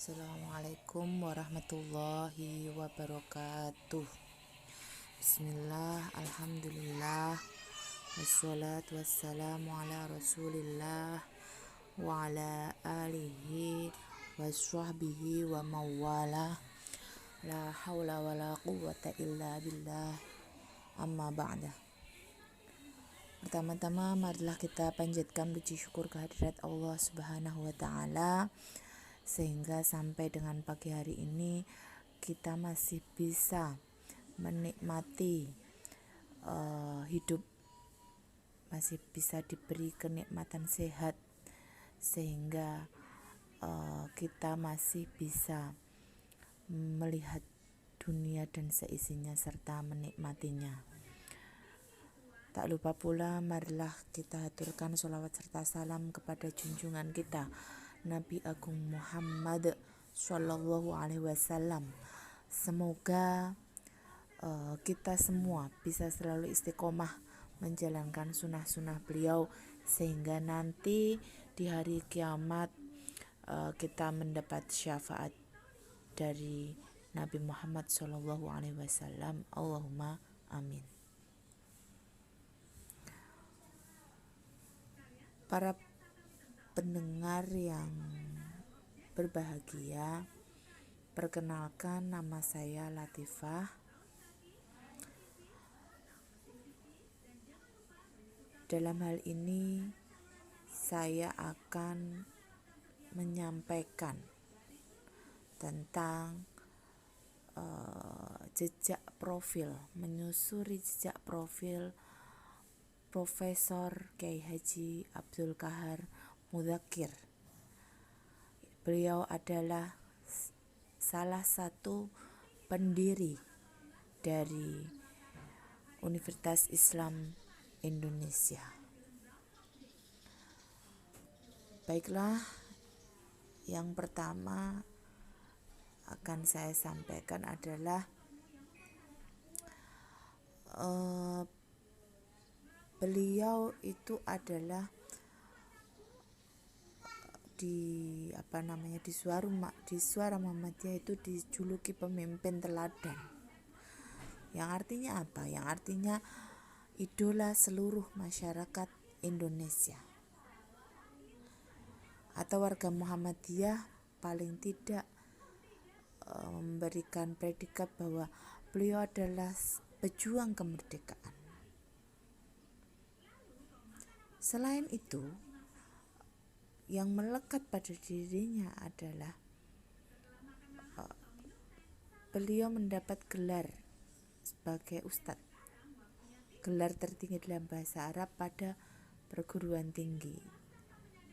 Assalamualaikum warahmatullahi wabarakatuh. Bismillah, alhamdulillah, wassalatu wassalamu ala rasulillah wa ala alihi wa sahbihi wa mawala. La hawla wa la quwwata illa billah, amma ba'da. Pertama-tama marilah kita panjatkan puji syukur kehadirat Allah Subhanahu wa ta'ala, sehingga sampai dengan pagi hari ini kita masih bisa menikmati hidup, masih bisa diberi kenikmatan sehat, sehingga kita masih bisa melihat dunia dan seisinya serta menikmatinya. Tak lupa pula marilah kita haturkan sholawat serta salam kepada junjungan kita Nabi Agung Muhammad Sallallahu Alaihi Wasallam. Semoga kita semua bisa selalu istiqomah menjalankan sunnah-sunnah beliau, sehingga nanti di hari kiamat kita mendapat syafaat dari Nabi Muhammad Sallallahu Alaihi Wasallam. Allahumma amin. Para pendengar yang berbahagia, perkenalkan, nama saya Latifah. Dalam hal ini saya akan menyampaikan tentang menyusuri jejak profil Profesor Kiai Haji Abdul Qahar Mudzakkir. Beliau adalah salah satu pendiri dari Universitas Islam Indonesia. Baiklah, yang pertama akan saya sampaikan adalah beliau itu adalah di Suara Muhammadiyah itu dijuluki pemimpin teladan. Yang artinya apa? Yang artinya idola seluruh masyarakat Indonesia atau warga Muhammadiyah, paling tidak memberikan predikat bahwa beliau adalah pejuang kemerdekaan. Selain itu, yang melekat pada dirinya adalah beliau mendapat gelar sebagai ustadz, gelar tertinggi dalam bahasa Arab pada perguruan tinggi.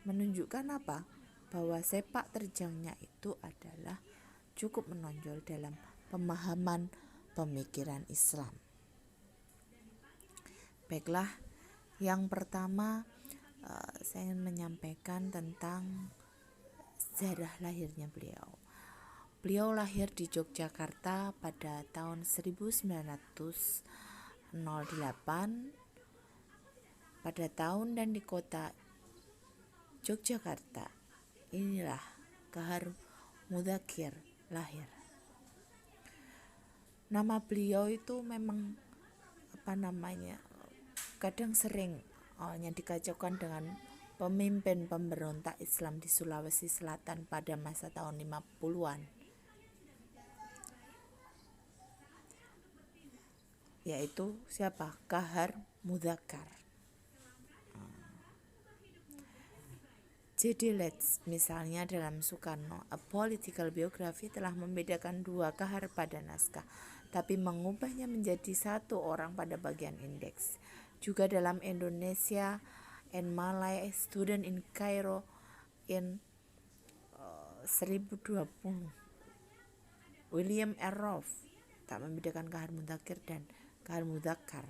Menunjukkan apa? Bahwa sepak terjangnya itu adalah cukup menonjol dalam pemahaman pemikiran Islam. Baiklah, yang pertama saya ingin menyampaikan tentang sejarah lahirnya beliau. Beliau lahir di Yogyakarta pada tahun 1908 pada tahun dan di kota Yogyakarta. Inilah Qahar Mudzakkir lahir. Nama beliau itu memang kadang sering dikacaukan dengan pemimpin pemberontak Islam di Sulawesi Selatan pada masa tahun 50-an, yaitu siapa? Qahar Mudzakkar. J.D. Letts misalnya dalam Soekarno, A Political Biography, telah membedakan dua Qahar pada naskah, tapi mengubahnya menjadi satu orang pada bagian indeks. Juga dalam Indonesia and Malay Student in Cairo in 1020, William R. Rolfe tak membedakan Qahar Mudzakkir dan Qahar Mudzakkar.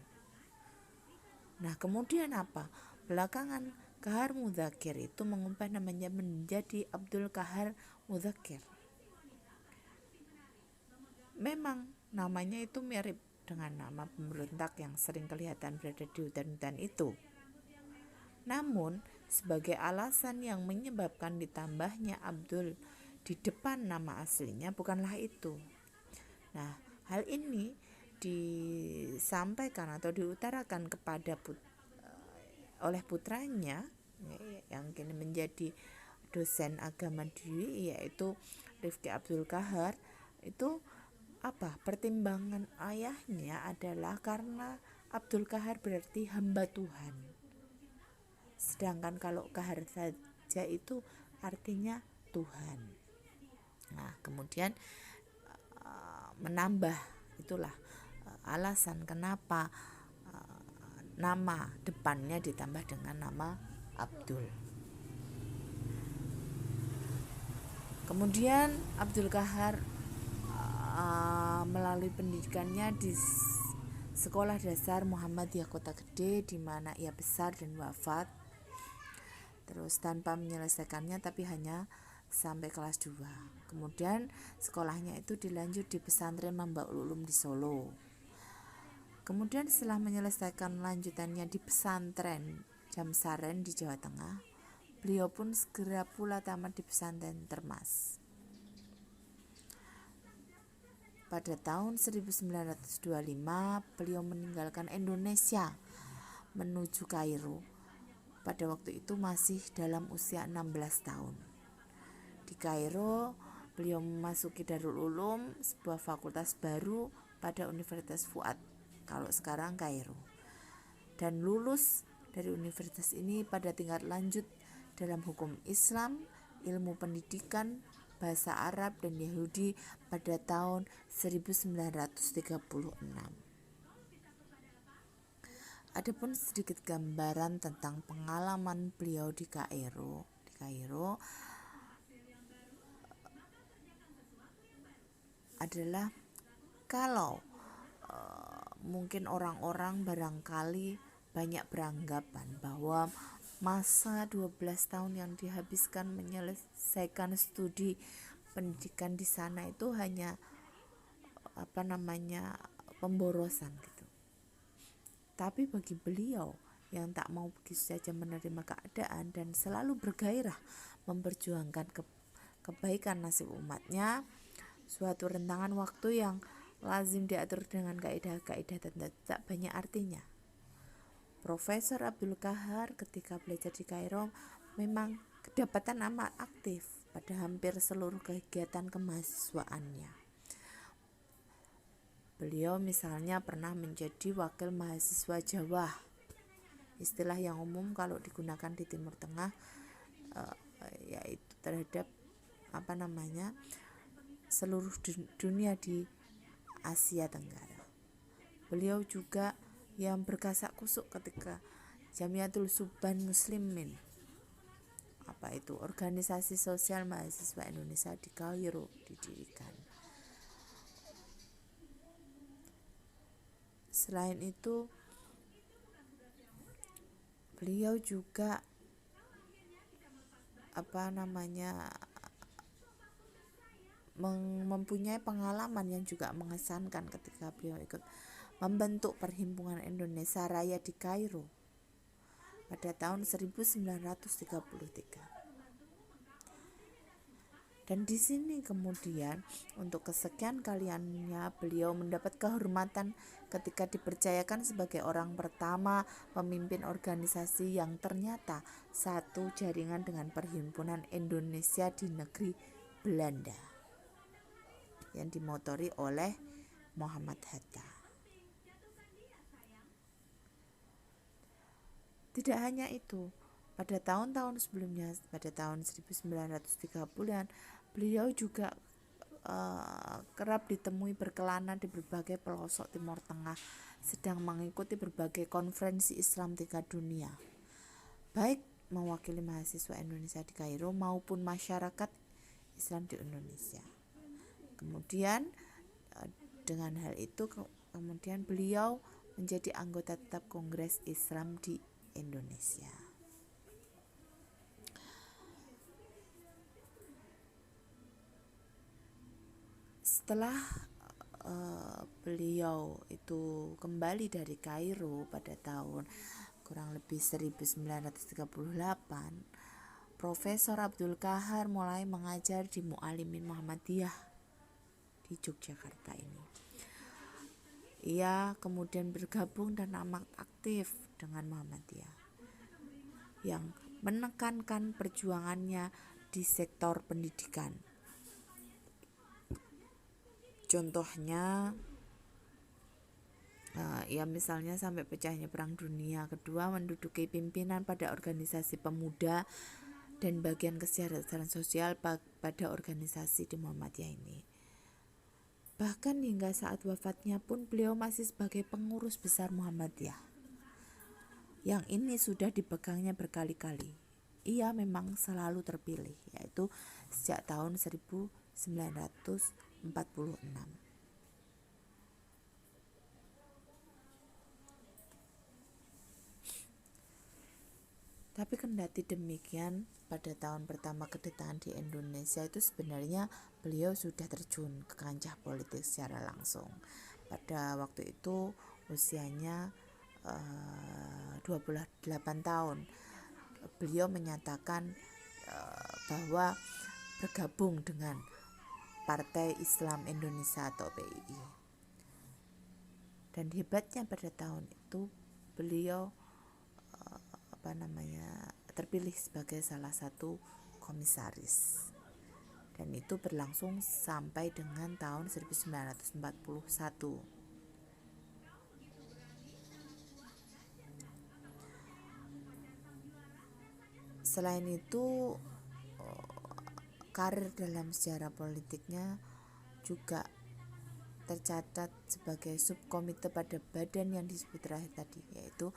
Nah, kemudian apa? Belakangan Qahar Mudzakkir itu mengubah namanya menjadi Abdul Qahar Mudzakkir. Memang namanya itu mirip dengan nama pemberontak yang sering kelihatan berada di hutan-hutan itu. Namun, sebagai alasan yang menyebabkan ditambahnya Abdul di depan nama aslinya bukanlah itu. Nah, hal ini disampaikan atau diutarakan kepada oleh putranya yang kini menjadi dosen agama di UI, yaitu Rifki Abdul Qahar. Itu pertimbangan ayahnya adalah karena Abdul Qahar berarti hamba Tuhan, sedangkan kalau Qahar saja itu artinya Tuhan. Nah, kemudian menambah itulah alasan kenapa nama depannya ditambah dengan nama Abdul. Kemudian Abdul Qahar melalui pendidikannya di Sekolah Dasar Muhammadiyah Kota Gede, di mana ia besar dan wafat. Terus tanpa menyelesaikannya, tapi hanya sampai kelas 2. Kemudian sekolahnya itu dilanjut di pesantren Mambaul Ulum di Solo. Kemudian setelah menyelesaikan lanjutannya di pesantren Jamsaren di Jawa Tengah, beliau pun segera pula tamat di pesantren Termas. Pada tahun 1925 beliau meninggalkan Indonesia menuju Kairo. Pada waktu itu masih dalam usia 16 tahun. Di Kairo, beliau memasuki Darul Ulum, sebuah fakultas baru pada Universitas Fuad, kalau sekarang Kairo. Dan lulus dari universitas ini pada tingkat lanjut dalam hukum Islam, ilmu pendidikan, bahasa Arab dan Yahudi pada tahun 1936. Adapun sedikit gambaran tentang pengalaman beliau di Kairo adalah kalau mungkin orang-orang barangkali banyak beranggapan bahwa masa 12 tahun yang dihabiskan menyelesaikan studi pendidikan di sana itu hanya pemborosan gitu. Tapi bagi beliau yang tak mau begitu saja menerima keadaan dan selalu bergairah memperjuangkan kebaikan nasib umatnya, suatu rentangan waktu yang lazim diatur dengan kaidah-kaidah dan tak banyak artinya. Profesor Abdul Qahar ketika belajar di Kairo memang kedapatan amat aktif pada hampir seluruh kegiatan kemahasiswaannya. Beliau misalnya pernah menjadi wakil mahasiswa Jawa, istilah yang umum kalau digunakan di Timur Tengah, yaitu terhadap seluruh dunia di Asia Tenggara. Beliau juga yang berkasak kusuk ketika Jamiatul Suban Muslimin, organisasi sosial mahasiswa Indonesia di Kairo didirikan. Selain itu, beliau juga mempunyai pengalaman yang juga mengesankan ketika beliau ikut membentuk Perhimpunan Indonesia Raya di Kairo pada tahun 1933. Dan di sini kemudian untuk kesekian kalinya beliau mendapat kehormatan ketika dipercayakan sebagai orang pertama pemimpin organisasi yang ternyata satu jaringan dengan Perhimpunan Indonesia di negeri Belanda yang dimotori oleh Muhammad Hatta. Tidak hanya itu, pada tahun-tahun sebelumnya, pada tahun 1930-an, beliau juga kerap ditemui berkelana di berbagai pelosok Timur Tengah, sedang mengikuti berbagai konferensi Islam tingkat dunia, baik mewakili mahasiswa Indonesia di Kairo maupun masyarakat Islam di Indonesia. Kemudian dengan hal itu kemudian beliau menjadi anggota tetap Kongres Islam di Indonesia. Setelah beliau itu kembali dari Kairo pada tahun kurang lebih 1938, Profesor Abdul Qahar mulai mengajar di Muallimin Muhammadiyah di Yogyakarta ini. Ia kemudian bergabung dan amat aktif dengan Muhammadiyah yang menekankan perjuangannya di sektor pendidikan. Contohnya, ya misalnya sampai pecahnya Perang Dunia Kedua menduduki pimpinan pada organisasi pemuda dan bagian kesejahteraan sosial pada organisasi di Muhammadiyah ini. Bahkan hingga saat wafatnya pun beliau masih sebagai pengurus besar Muhammadiyah. Yang ini sudah dipegangnya berkali-kali. Ia memang selalu terpilih, yaitu sejak tahun 1946. Tapi kendati demikian, pada tahun pertama kedutaan di Indonesia itu sebenarnya beliau sudah terjun ke kancah politik secara langsung. Pada waktu itu usianya 28 tahun. Beliau menyatakan bahwa bergabung dengan Partai Islam Indonesia atau PII. Dan hebatnya pada tahun itu beliau terpilih sebagai salah satu komisaris. Dan itu berlangsung sampai dengan tahun 1941. Selain itu, karir dalam sejarah politiknya juga tercatat sebagai subkomite pada badan yang disebut terakhir tadi, yaitu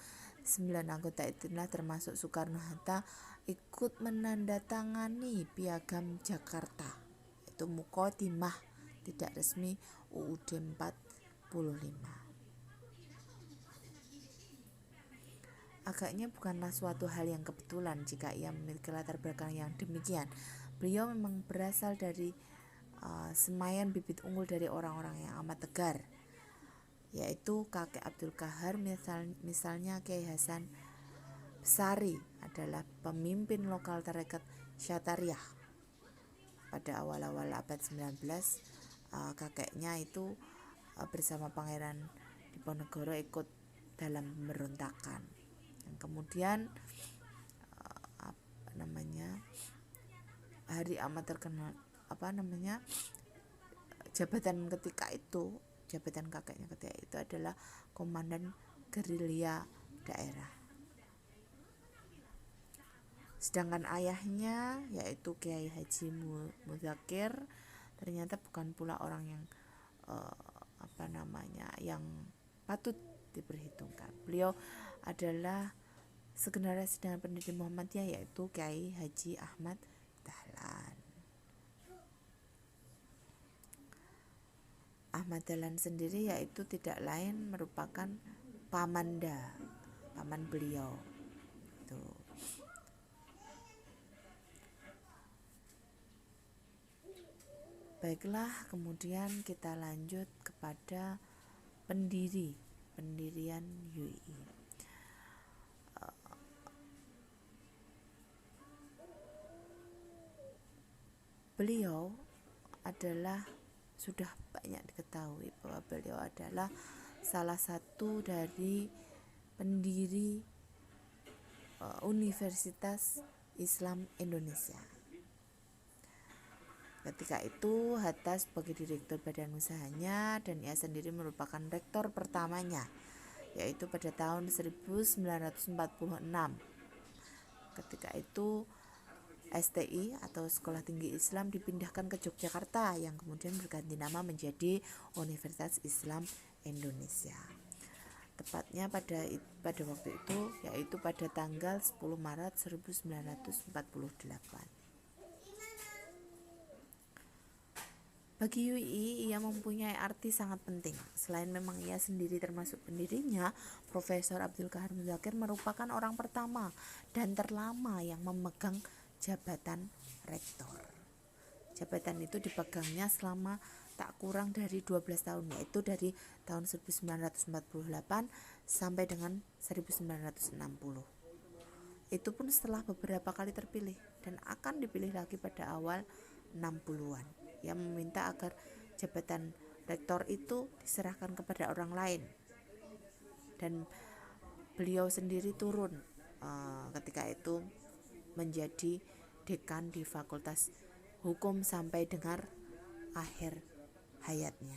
9 anggota itulah termasuk Soekarno-Hatta ikut menandatangani Piagam Jakarta, yaitu Muqaddimah tidak resmi UUD 45. Agaknya bukanlah suatu hal yang kebetulan jika ia memiliki latar belakang yang demikian. Beliau memang berasal dari semaian bibit unggul dari orang-orang yang amat tegar, yaitu kakek Abdul Qahar, misalnya Kiai Hasan Besari adalah pemimpin lokal tarekat Syatariah. Pada awal-awal abad 19, kakeknya itu bersama Pangeran Diponegoro ikut dalam pemberontakan. Dan kemudian hari amat terkenal jabatan kakeknya ketika itu adalah komandan gerilya daerah. Sedangkan ayahnya yaitu Kiai Haji Muzakir ternyata bukan pula orang yang yang patut diperhitungkan. Beliau adalah segenerasi dengan pendiri Muhammadiyah, yaitu Kiai Haji Ahmad Dahlan. Ahmad Dahlan sendiri yaitu tidak lain merupakan paman beliau. Baiklah, kemudian kita lanjut kepada pendirian YUI. Beliau adalah sudah banyak diketahui bahwa beliau adalah salah satu dari pendiri Universitas Islam Indonesia. Ketika itu Hatta sebagai direktur badan usahanya dan ia sendiri merupakan rektor pertamanya, yaitu pada tahun 1946. Ketika itu STI atau Sekolah Tinggi Islam dipindahkan ke Yogyakarta yang kemudian berganti nama menjadi Universitas Islam Indonesia. Tepatnya pada waktu itu, yaitu pada tanggal 10 Maret 1948. Bagi YUI, ia mempunyai arti sangat penting. Selain memang ia sendiri termasuk pendirinya, Profesor Abdul Qahar Muzakir merupakan orang pertama dan terlama yang memegang jabatan rektor. Jabatan itu dipegangnya selama tak kurang dari 12 tahun, yaitu dari tahun 1948 sampai dengan 1960. Itu pun setelah beberapa kali terpilih. dan akan dipilih lagi pada awal 60-an. Ia meminta agar jabatan rektor itu diserahkan kepada orang lain, dan beliau sendiri turun ketika itu menjadi dekan di Fakultas Hukum sampai dengar akhir hayatnya.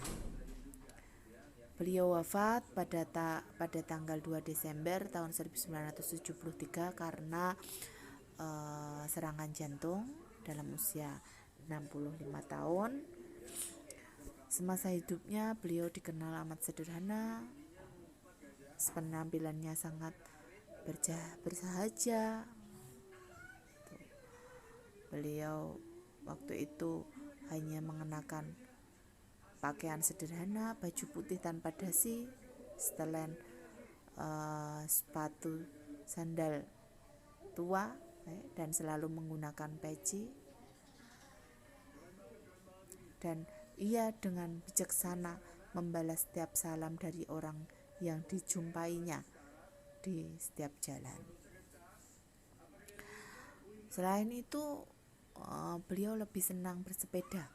Beliau wafat pada tanggal 2 Desember tahun 1973 karena serangan jantung dalam usia 65 tahun. Semasa hidupnya beliau dikenal amat sederhana, penampilannya sangat bersahaja. Beliau waktu itu hanya mengenakan pakaian sederhana, baju putih tanpa dasi, setelan sepatu sandal tua, dan selalu menggunakan peci. Dan ia dengan bijaksana membalas setiap salam dari orang yang dijumpainya di setiap jalan. Selain itu, beliau lebih senang bersepeda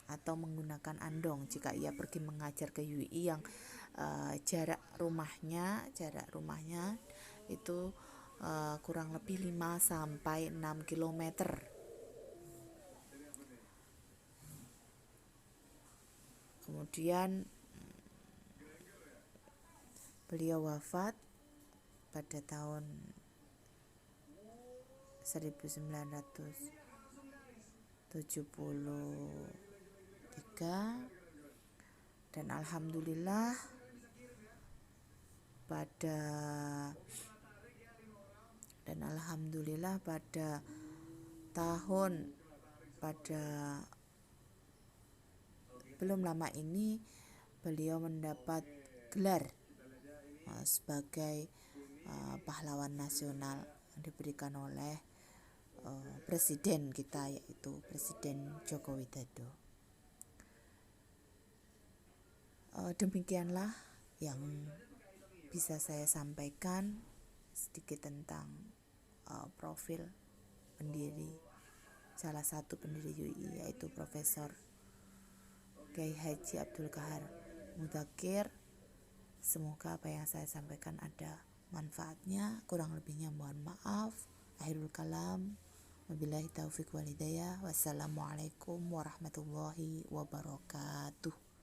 atau menggunakan andong jika ia pergi mengajar ke UI yang jarak rumahnya itu kurang lebih 5 sampai 6 km. Kemudian beliau wafat pada tahun 1973, dan alhamdulillah pada belum lama ini beliau mendapat gelar sebagai pahlawan nasional yang diberikan oleh presiden kita, yaitu Presiden Joko Widodo. Demikianlah yang bisa saya sampaikan sedikit tentang profil salah satu pendiri UI, yaitu Profesor Kiai Haji Abdul Qahar Mudzakkir. Semoga apa yang saya sampaikan ada manfaatnya, kurang lebihnya mohon maaf. Akhirul kalam, wabillahi taufiq wal hidayah. Wassalamualaikum warahmatullahi wabarakatuh.